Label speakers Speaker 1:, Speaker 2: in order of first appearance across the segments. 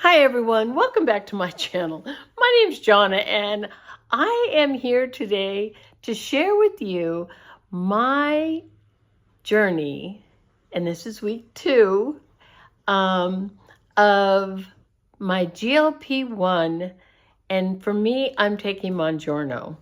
Speaker 1: Hi everyone, welcome back to my channel. My name's Johnna and I am here today to share with you my journey, and this is week 2 of my GLP-1, and for me, I'm taking Mounjaro.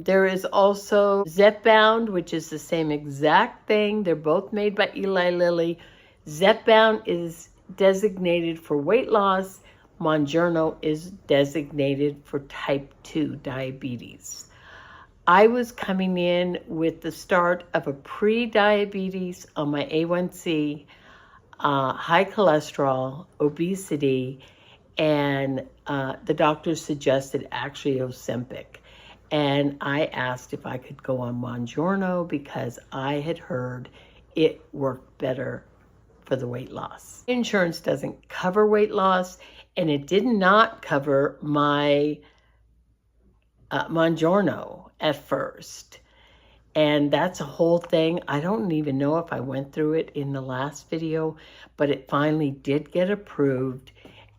Speaker 1: There is also Zepbound, which is the same exact thing. They're both made by Eli Lilly. Zepbound is designated for weight loss. Mounjaro is designated for type 2 diabetes. I was coming in with the start of a pre-diabetes on my A1C, high cholesterol, obesity, and the doctor suggested actually Ozempic. And I asked if I could go on Mounjaro because I had heard it worked better for the weight loss. Insurance doesn't cover weight loss, and it did not cover my Mounjaro at first. And that's a whole thing. I don't even know if I went through it in the last video, but it finally did get approved.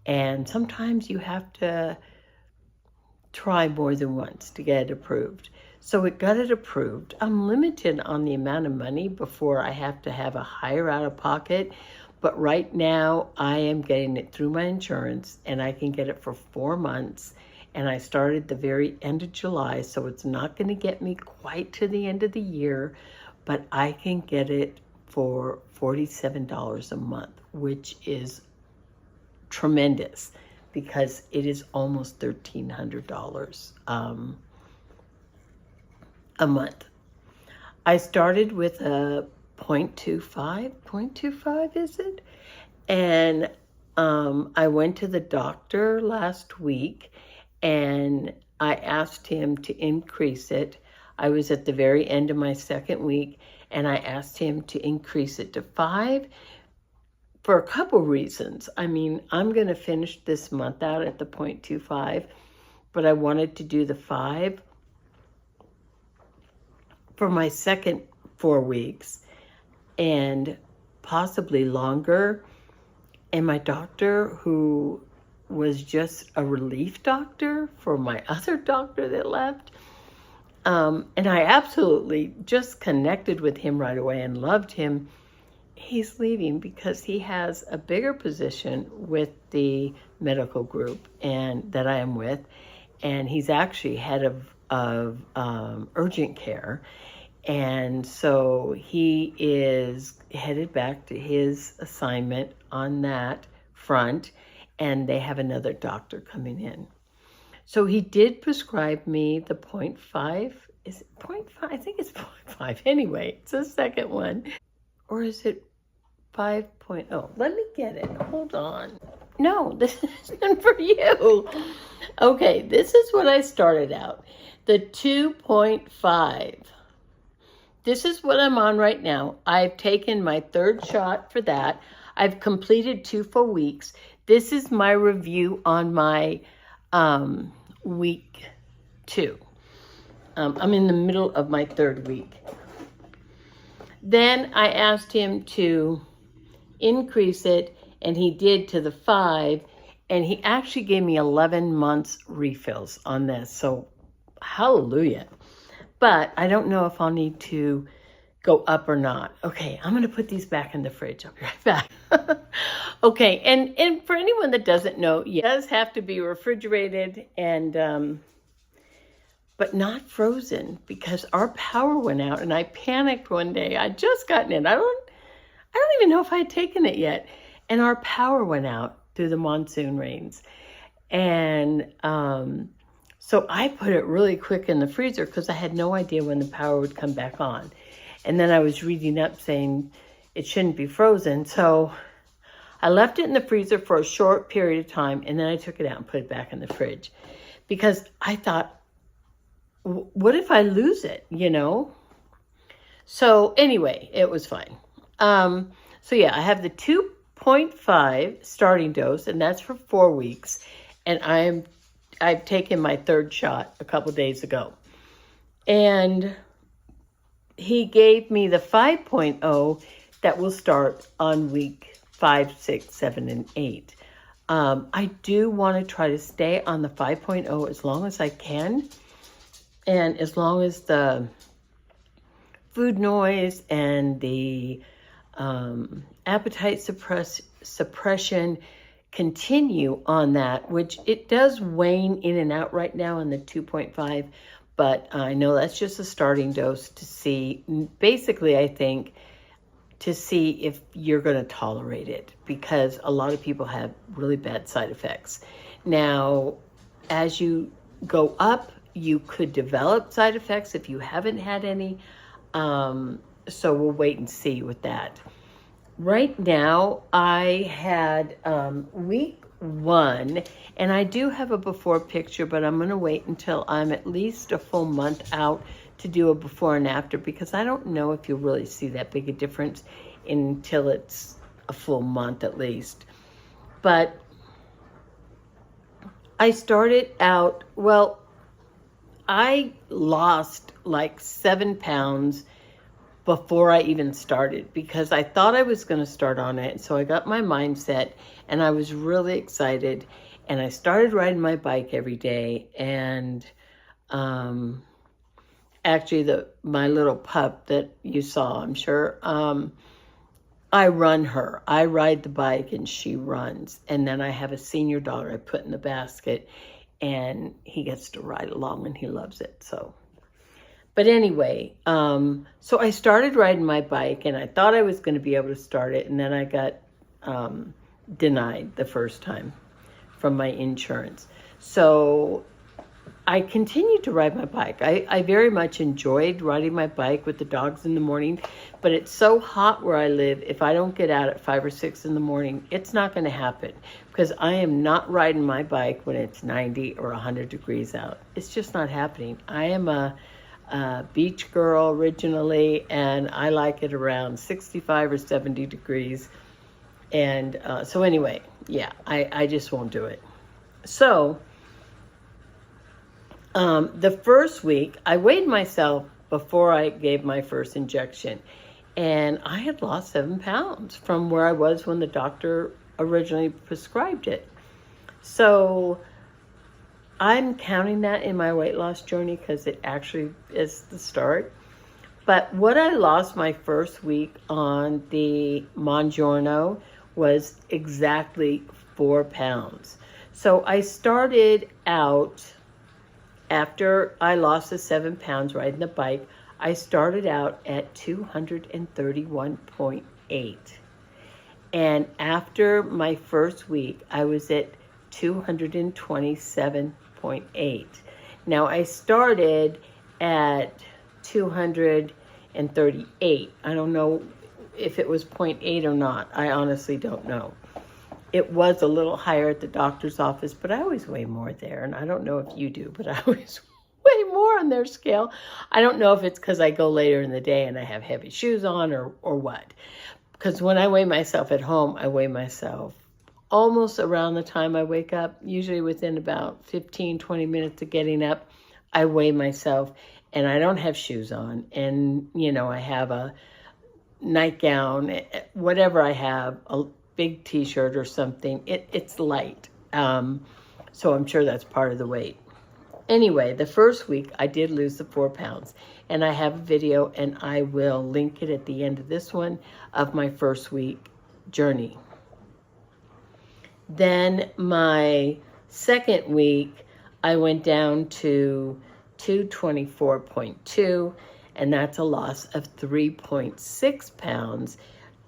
Speaker 1: And sometimes you have to try more than once to get it approved. So it got it approved. I'm limited on the amount of money before I have to have a higher out-of-pocket, but right now I am getting it through my insurance and I can get it for 4 months, and I started the very end of July, so it's not going to get me quite to the end of the year, but I can get it for $47 a month, which is tremendous, because it is almost $1,300 a month. I started with a 0.25 is it? And I went to the doctor last week and I asked him to increase it. I was at the very end of my second week and I asked him to increase it to 5. For a couple reasons. I mean, I'm going to finish this month out at the 0.25, but I wanted to do the 5 for my second 4 weeks and possibly longer. And my doctor, who was just a relief doctor for my other doctor that left, and I absolutely just connected with him right away and loved him. He's leaving because he has a bigger position with the medical group and that I am with, and he's actually head of urgent care, and so he is headed back to his assignment on that front, and they have another doctor coming in. So he did prescribe me the 0.5. Is it 0.5? I think it's 0.5 anyway. It's the second one. Or is it 5.0? Let me get it. Hold on. No, this isn't for you. Okay, this is what I started out. The 2.5. This is what I'm on right now. I've taken my 3rd shot for that. I've completed 2 full weeks. This is my review on my week 2. I'm in the middle of my 3rd week. Then I asked him to increase it, and he did to the 5, and he actually gave me 11 months refills on this, so hallelujah. But I don't know if I'll need to go up or not. Okay, I'm going to put these back in the fridge. I'll be right back. Okay, and for anyone that doesn't know, yeah, it does have to be refrigerated and but not frozen, because our power went out and I panicked one day. I'd just gotten in. I don't even know if I had taken it yet. And our power went out through the monsoon rains. And so I put it really quick in the freezer because I had no idea when the power would come back on. And then I was reading up saying it shouldn't be frozen. So I left it in the freezer for a short period of time, and then I took it out and put it back in the fridge. Because I thought, what if I lose it, you know? So anyway, it was fine. So yeah, I have the 2.5 starting dose, and that's for 4 weeks. And I've taken my 3rd shot a couple days ago. And he gave me the 5.0 that will start on week 5, 6, 7, and 8. I do want to try to stay on the 5.0 as long as I can. And as long as the food noise and the appetite suppression continue on that, which it does wane in and out right now in the 2.5, but I know that's just a starting dose to see, basically, I think, to see if you're going to tolerate it, because a lot of people have really bad side effects. Now, as you go up, you could develop side effects if you haven't had any. So we'll wait and see with that. Right now, I had week 1, and I do have a before picture, but I'm going to wait until I'm at least a full month out to do a before and after, because I don't know if you'll really see that big a difference until it's a full month at least. But I started out, well, I lost like 7 pounds before I even started, because I thought I was going to start on it. So I got my mindset, and I was really excited, and I started riding my bike every day. And actually, my little pup that you saw, I'm sure, I run her. I ride the bike and she runs. And then I have a senior dog I put in the basket, and he gets to ride along and he loves it. So, but anyway, so I started riding my bike, and I thought I was going to be able to start it. And then I got denied the first time from my insurance. So I continued to ride my bike. I very much enjoyed riding my bike with the dogs in the morning, but it's so hot where I live. If I don't get out at 5 or 6 in the morning, it's not going to happen, because I am not riding my bike when it's 90 or 100 degrees out. It's just not happening. I am a beach girl originally, and I like it around 65 or 70 degrees. And so anyway, yeah, I just won't do it. So the first week, I weighed myself before I gave my first injection, and I had lost 7 pounds from where I was when the doctor originally prescribed it. So I'm counting that in my weight loss journey, because it actually is the start. But what I lost my first week on the Mounjaro was exactly 4 pounds. So I started out, after I lost the 7 pounds riding the bike, I started out at 231.8. And after my first week, I was at 227.8. Now, I started at 238. I don't know if it was 0.8 or not. I honestly don't know. It was a little higher at the doctor's office, but I always weigh more there. And I don't know if you do, but I always weigh more on their scale. I don't know if it's because I go later in the day and I have heavy shoes on or what. Because when I weigh myself at home, I weigh myself almost around the time I wake up, usually within about 15, 20 minutes of getting up, I weigh myself, and I don't have shoes on. And, you know, I have a nightgown, whatever I have, a big t-shirt or something. It's light. So I'm sure that's part of the weight. Anyway, the first week I did lose the 4 pounds, and I have a video, and I will link it at the end of this one, of my first week journey. Then my second week, I went down to 224.2, and that's a loss of 3.6 pounds,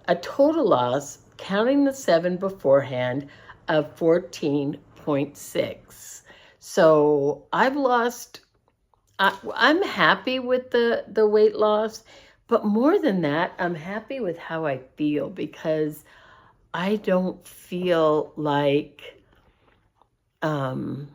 Speaker 1: a total loss, counting the 7 beforehand, of 14.6. So I've lost, I'm happy with the weight loss, but more than that, I'm happy with how I feel, because I don't feel like, I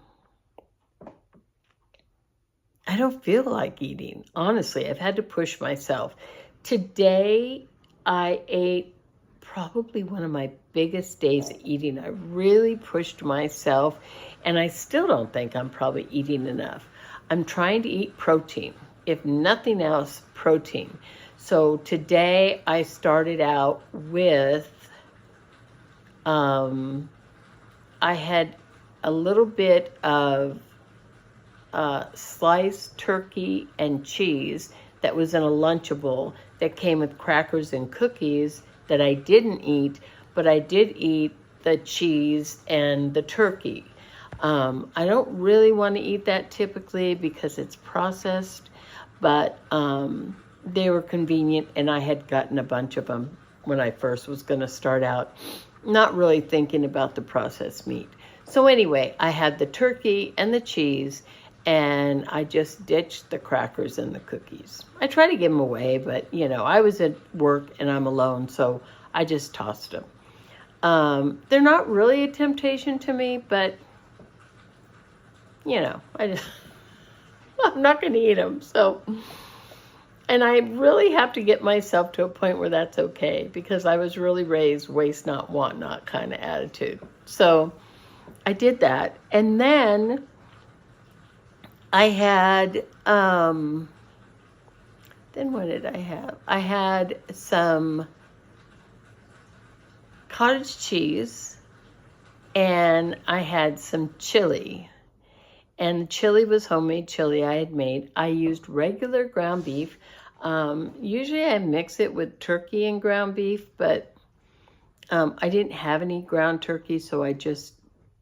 Speaker 1: don't feel like eating. Honestly, I've had to push myself. Today, I ate probably one of my biggest days of eating. I really pushed myself, and I still don't think I'm probably eating enough. I'm trying to eat protein. If nothing else, protein. So today I started out with I had a little bit of sliced turkey and cheese that was in a Lunchable that came with crackers and cookies that I didn't eat, but I did eat the cheese and the turkey. I don't really want to eat that typically because it's processed, but they were convenient, and I had gotten a bunch of them when I first was going to start out, not really thinking about the processed meat. So anyway, I had the turkey and the cheese, and I just ditched the crackers and the cookies. I try to give them away, but I was at work and I'm alone, so I just tossed them. They're not really a temptation to me, but I'm not going to eat them. So, and I really have to get myself to a point where that's okay, because I was really raised waste not, want not kind of attitude. So I did that. And then I had, then what did I have? I had some cottage cheese, and I had some chili. And the chili was homemade chili I had made. I used regular ground beef. Usually I mix it with turkey and ground beef, but I didn't have any ground turkey, so I just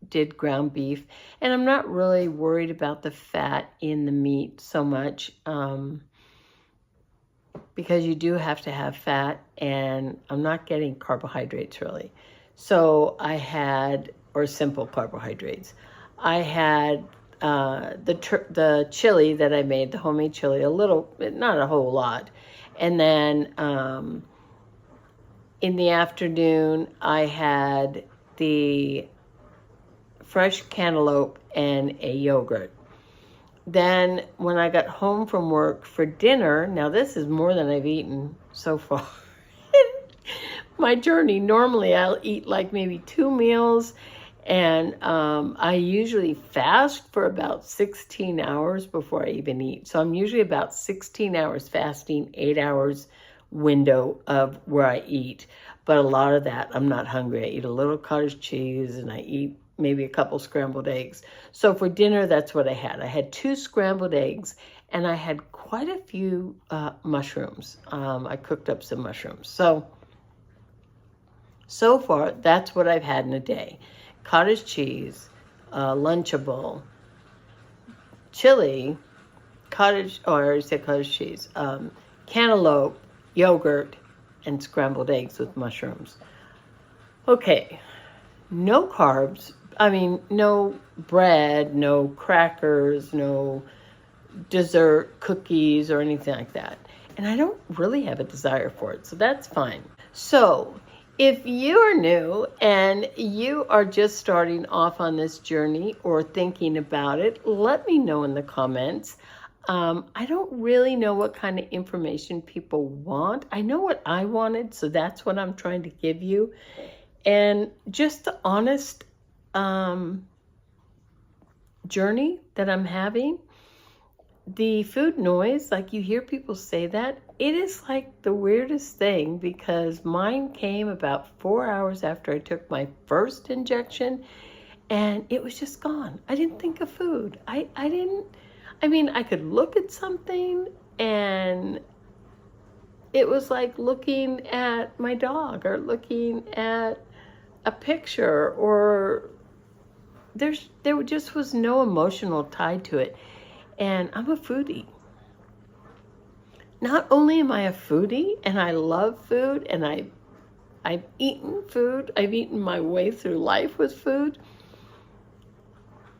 Speaker 1: did ground beef. And I'm not really worried about the fat in the meat so much, because you do have to have fat, and I'm not getting carbohydrates really. So I had, or simple carbohydrates. I had the chili that I made, the homemade chili, a little, not a whole lot. And then in the afternoon, I had the fresh cantaloupe and a yogurt. Then when I got home from work for dinner, now this is more than I've eaten so far. My journey, normally I'll eat like maybe 2 meals, and I usually fast for about 16 hours before I even eat. So I'm usually about 16 hours fasting, 8 hours window of where I eat. But a lot of that, I'm not hungry. I eat a little cottage cheese, and I eat maybe a couple scrambled eggs. So for dinner, that's what I had. I had 2 scrambled eggs, and I had quite a few mushrooms. I cooked up some mushrooms. So far, that's what I've had in a day. Cottage cheese, Lunchable, chili, I already said cottage cheese, cantaloupe, yogurt, and scrambled eggs with mushrooms. Okay, no carbs. I mean, no bread, no crackers, no dessert, cookies, or anything like that. And I don't really have a desire for it, so that's fine. So if you are new and you are just starting off on this journey or thinking about it, let me know in the comments. I don't really know what kind of information people want. I know what I wanted, so that's what I'm trying to give you. And just the honest journey that I'm having. The food noise, like you hear people say that, it is like the weirdest thing, because mine came about 4 hours after I took my first injection, and it was just gone. I didn't think of food. I could look at something, and it was like looking at my dog or looking at a picture, or there just was no emotional tie to it. And I'm a foodie. Not only am I a foodie and I love food, and I've eaten food, I've eaten my way through life with food,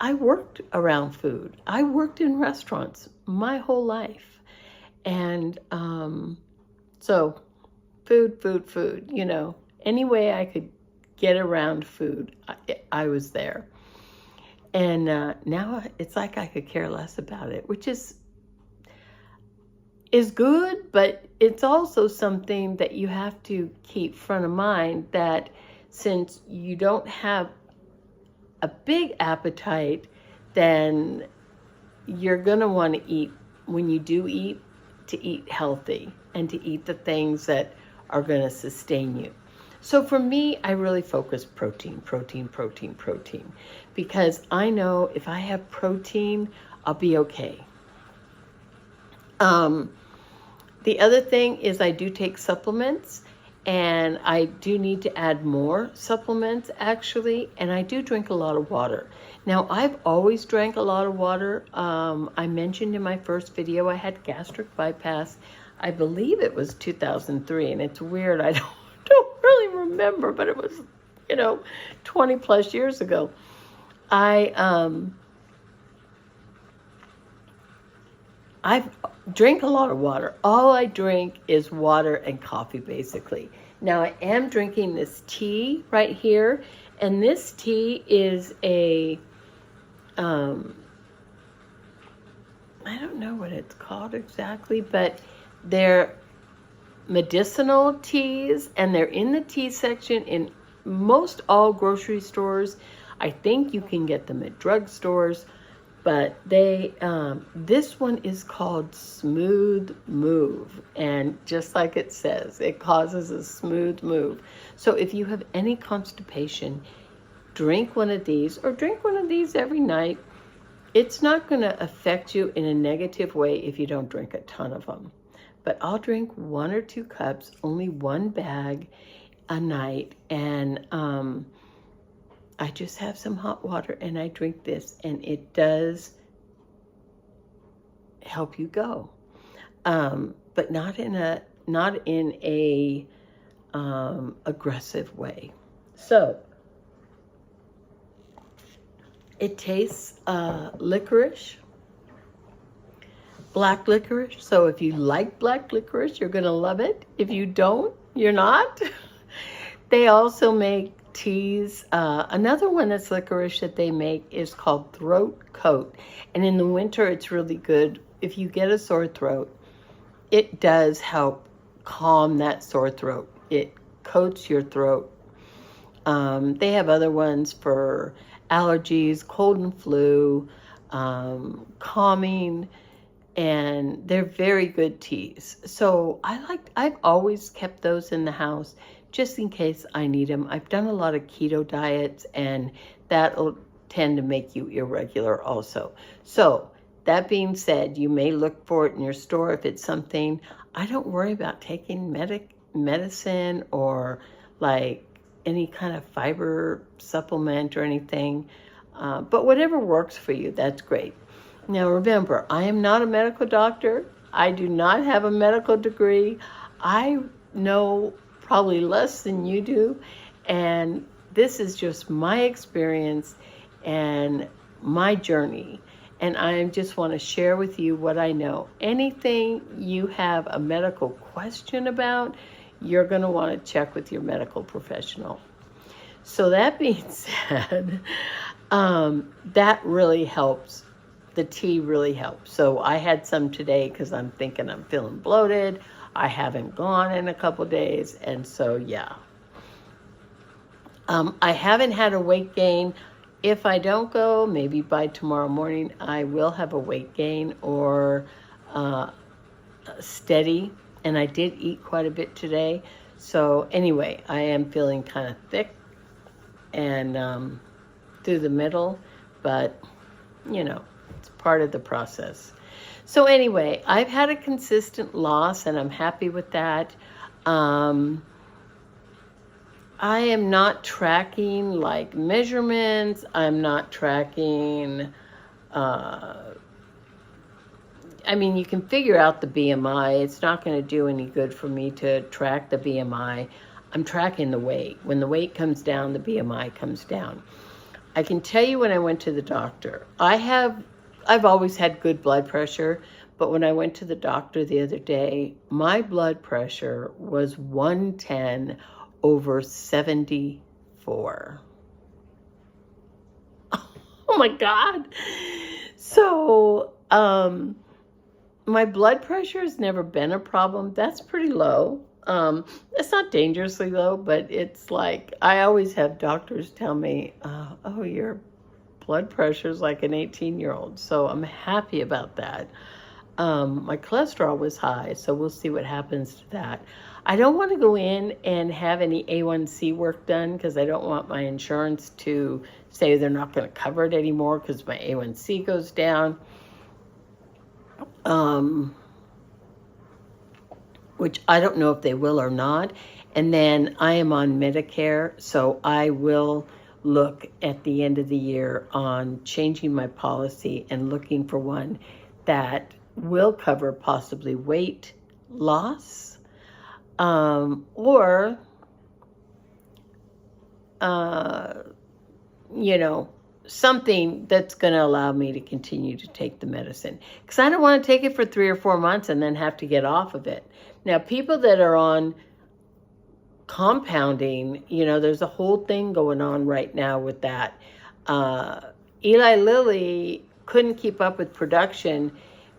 Speaker 1: I worked around food. I worked in restaurants my whole life. And so food, any way I could get around food, I was there. And now it's like I could care less about it, which is good, but it's also something that you have to keep front of mind, that since you don't have a big appetite, then you're going to want to eat, when you do eat, to eat healthy and to eat the things that are going to sustain you. So for me, I really focus protein, protein, protein, protein, because I know if I have protein, I'll be okay. The other thing is I do take supplements, and I do need to add more supplements actually, and I do drink a lot of water. Now, I've always drank a lot of water. I mentioned in my first video I had gastric bypass. I believe it was 2003, and it's weird, I don't really remember, but it was, 20 plus years ago. I drink a lot of water. All I drink is water and coffee, basically. Now, I am drinking this tea right here, and this tea is I don't know what it's called exactly, but they're medicinal teas, and they're in the tea section in most all grocery stores. I think you can get them at drugstores. But this one is called Smooth Move. And just like it says, it causes a smooth move. So if you have any constipation, drink one of these, or drink one of these every night. It's not going to affect you in a negative way if you don't drink a ton of them. But I'll drink 1 or 2 cups, only 1 bag a night. And I just have some hot water and I drink this, and it does help you go, but not in a aggressive way. So it tastes licorice, black licorice. So if you like black licorice, you're gonna love it. If you don't, you're not. They also make teas. Another one that's licorice that they make is called Throat Coat. And in the winter, it's really good. If you get a sore throat, it does help calm that sore throat. It coats your throat. They have other ones for allergies, cold and flu, calming, and they're very good teas. So I've always kept those in the house just in case I need them. I've done a lot of keto diets, and that'll tend to make you irregular also. So that being said, you may look for it in your store if it's something. I don't worry about taking medicine or like any kind of fiber supplement or anything. But whatever works for you, that's great. Now remember, I am not a medical doctor. I do not have a medical degree. I know probably less than you do, and this is just my experience and my journey, and I just want to share with you what I know. Anything you have a medical question about, you're going to want to check with your medical professional. So that being said, that really helps. The tea really helps. So I had some today because I'm thinking I'm feeling bloated. I haven't gone in a couple days, and so yeah. I haven't had a weight gain. If I don't go, maybe by tomorrow morning, I will have a weight gain or steady. And I did eat quite a bit today. So anyway, I am feeling kind of thick and through the middle, but it's part of the process. So anyway, I've had a consistent loss, and I'm happy with that. I am not tracking like measurements. I'm not tracking, you can figure out the BMI. It's not going to do any good for me to track the BMI. I'm tracking the weight. When the weight comes down, the BMI comes down. I can tell you when I went to the doctor, I've always had good blood pressure, but when I went to the doctor the other day, my blood pressure was 110/74. Oh my God. So, my blood pressure has never been a problem. That's pretty low. It's not dangerously low, but it's like, I always have doctors tell me, oh, your blood pressure is like an 18-year-old. So I'm happy about that. my cholesterol was high, so we'll see what happens to that. I don't want to go in and have any A1C work done because I don't want my insurance to say they're not going to cover it anymore because my A1C goes down. Which I don't know if they will or not. And then I am on Medicare, so I will look at the end of the year on changing my policy and looking for one that will cover possibly weight loss, or, something that's going to allow me to continue to take the medicine. Because I don't want to take it for 3 or 4 months and then have to get off of it. Now, people that are on compounding, there's a whole thing going on right now with that. Eli Lilly couldn't keep up with production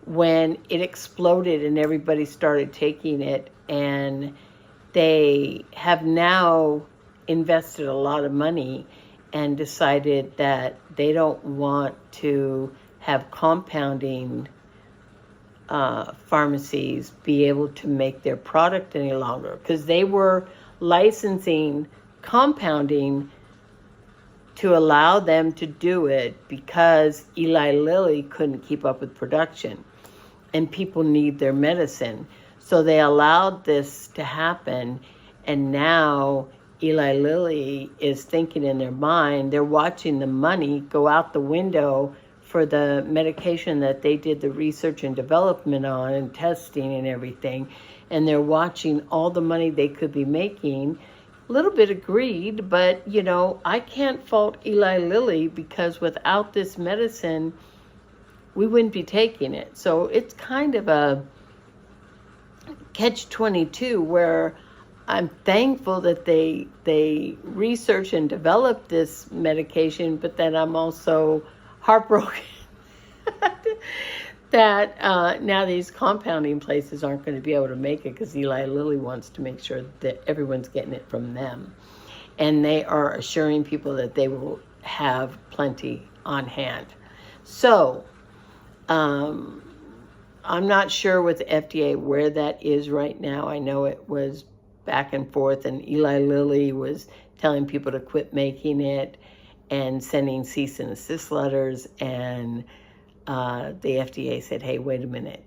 Speaker 1: when it exploded and everybody started taking it, and they have now invested a lot of money and decided that they don't want to have compounding pharmacies be able to make their product any longer, because they were licensing compounding to allow them to do it because Eli Lilly couldn't keep up with production and people need their medicine. So they allowed this to happen, and now Eli Lilly is thinking in their mind, they're watching the money go out the window for the medication that they did the research and development on and testing and everything. And they're watching all the money they could be making. A little bit of greed, but I can't fault Eli Lilly because without this medicine, we wouldn't be taking it. So it's kind of a catch-22 where I'm thankful that they research and develop this medication, but then I'm also heartbroken that now these compounding places aren't going to be able to make it because Eli Lilly wants to make sure that everyone's getting it from them. And they are assuring people that they will have plenty on hand. So, I'm not sure with the FDA where that is right now. I know it was back and forth, and Eli Lilly was telling people to quit making it and sending cease and desist letters, and the FDA said, hey, wait a minute,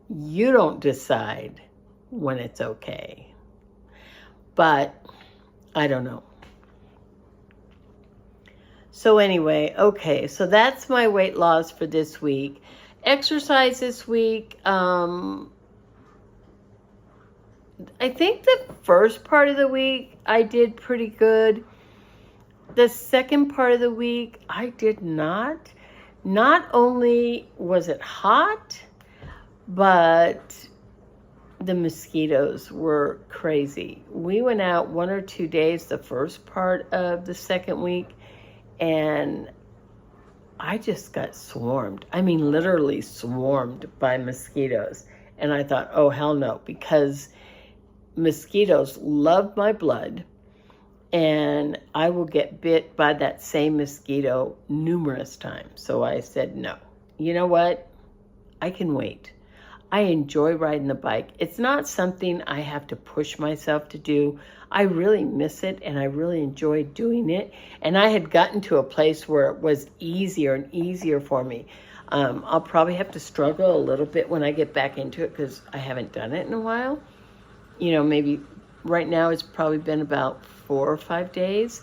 Speaker 1: you don't decide when it's okay. But I don't know. So anyway, okay, so that's my weight loss for this week. Exercise this week, I think the first part of the week I did pretty good. The second part of the week I did not. Not only was it hot, but the mosquitoes were crazy. We went out 1 or 2 days the first part of the second week, and I just got swarmed. I mean, literally swarmed by mosquitoes. And I thought, oh, hell no, because mosquitoes love my blood, and I will get bit by that same mosquito numerous times. So I said, no, you know what? I can wait. I enjoy riding the bike. It's not something I have to push myself to do. I really miss it, and I really enjoy doing it. And I had gotten to a place where it was easier and easier for me. I'll probably have to struggle a little bit when I get back into it because I haven't done it in a while. Maybe right now it's probably been about 4 or 5 days.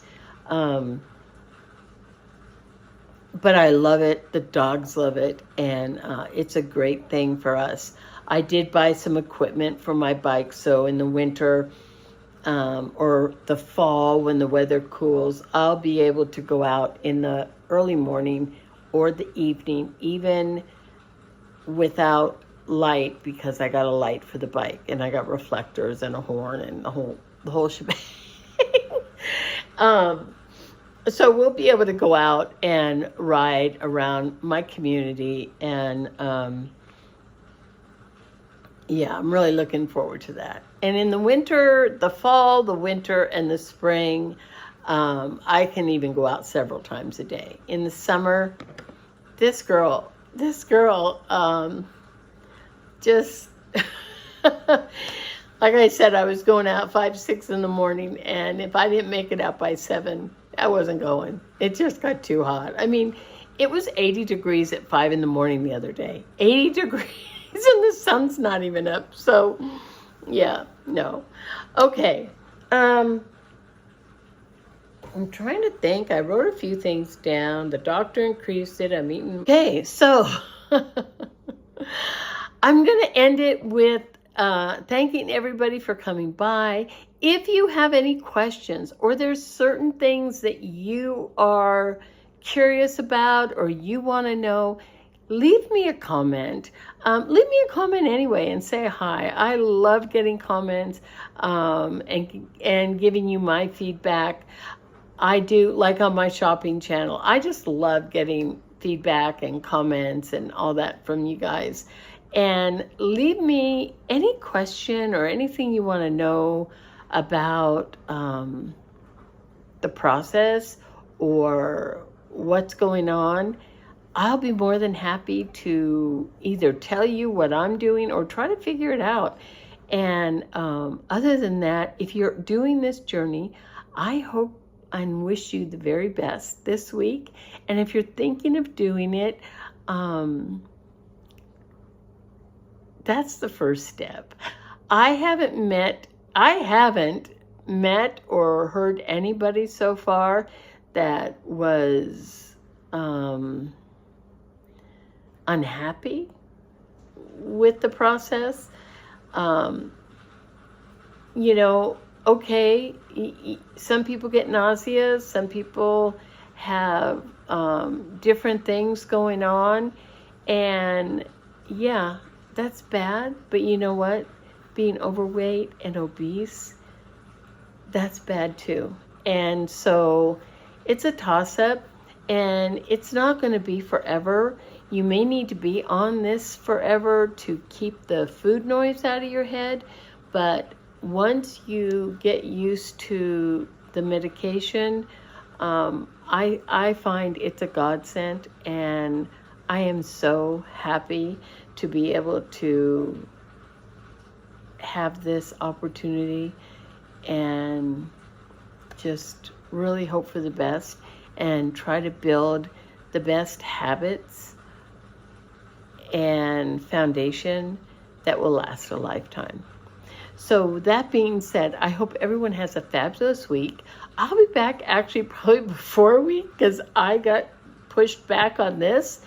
Speaker 1: But I love it. The dogs love it. And it's a great thing for us. I did buy some equipment for my bike. So in the winter or the fall when the weather cools, I'll be able to go out in the early morning or the evening, even without light, because I got a light for the bike and I got reflectors and a horn and the whole shebang. So we'll be able to go out and ride around my community, and I'm really looking forward to that. And in the winter, the fall, the winter, and the spring, I can even go out several times a day. In the summer, this girl, just, like I said, I was going out 5, 6 in the morning, and if I didn't make it out by 7, I wasn't going. It just got too hot. I mean, it was 80 degrees at 5 in the morning the other day. 80 degrees, and the sun's not even up. So, yeah, no. Okay. I'm trying to think. I wrote a few things down. The doctor increased it. I'm eating. Okay, so I'm going to end it with thanking everybody for coming by. If you have any questions or there's certain things that you are curious about or you want to know, leave me a comment. Leave me a comment anyway and say hi. I love getting comments and giving you my feedback. I do, like on my shopping channel. I just love getting feedback and comments and all that from you guys. And leave me any question or anything you want to know about the process or what's going on. I'll be more than happy to either tell you what I'm doing or try to figure it out. And other than that, if you're doing this journey, I hope and wish you the very best this week. And if you're thinking of doing it, that's the first step. I haven't met or heard anybody so far that was unhappy with the process. You know, okay, some people get nausea, some people have different things going on, and yeah, that's bad. But you know what? Being overweight and obese, that's bad too. And so it's a toss-up, and it's not going to be forever. You may need to be on this forever to keep the food noise out of your head, but once you get used to the medication, I find it's a godsend, and I am so happy to be able to have this opportunity and just really hope for the best and try to build the best habits and foundation that will last a lifetime. So that being said, I hope everyone has a fabulous week. I'll be back actually probably before a week because I got pushed back on this.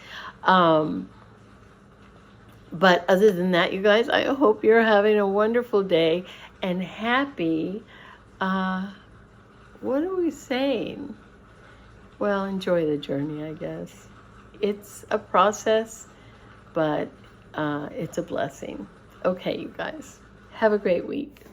Speaker 1: But other than that, you guys, I hope you're having a wonderful day and happy, what are we saying? Well, enjoy the journey, I guess. It's a process, but it's a blessing. Okay, you guys, have a great week.